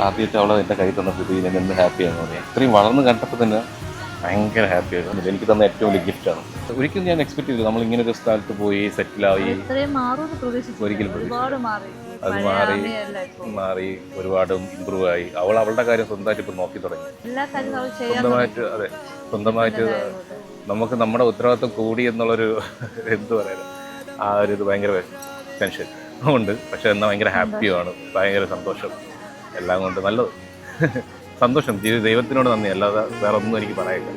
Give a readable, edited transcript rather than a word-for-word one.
ആദ്യമായിട്ട് അവളെ എൻ്റെ കൈ തന്നപ്പോൾ ഞാൻ എന്ന് ഹാപ്പിയാണെന്ന് പറയാം. ഇത്രയും വളർന്ന് കണ്ടപ്പോൾ തന്നെ ഭയങ്കര ഹാപ്പിയായിരുന്നു. എനിക്ക് തന്ന ഏറ്റവും വലിയ ഗിഫ്റ്റാണ്. ഒരിക്കലും ഞാൻ എക്സ്പെക്ട് ചെയ്തു നമ്മൾ ഇങ്ങനെ ഒരു സ്ഥലത്ത് പോയി സെറ്റിലായി. ഒരിക്കലും അത് മാറി ഒരുപാട് ഇമ്പ്രൂവ് ആയി. അവളുടെ കാര്യം സ്വന്തമായിട്ട് ഇപ്പം നോക്കി തുടങ്ങി. സ്വന്തമായിട്ട് നമുക്ക് നമ്മുടെ ഉത്തരവാദിത്വം കൂടി എന്നുള്ളൊരു എന്ത് പറയുന്നത് ആ ഒരു ഇത് ഭയങ്കര ടെൻഷൻ ഉണ്ട്. പക്ഷെ എന്നാൽ ഭയങ്കര ഹാപ്പിയാണ്, ഭയങ്കര സന്തോഷം, എല്ലാം കൊണ്ട് നല്ലത്. സന്തോഷം, ദൈവത്തിനോട് നന്ദി, അല്ലാതെ വേറെ ഒന്നും എനിക്ക് പറയാനില്ല.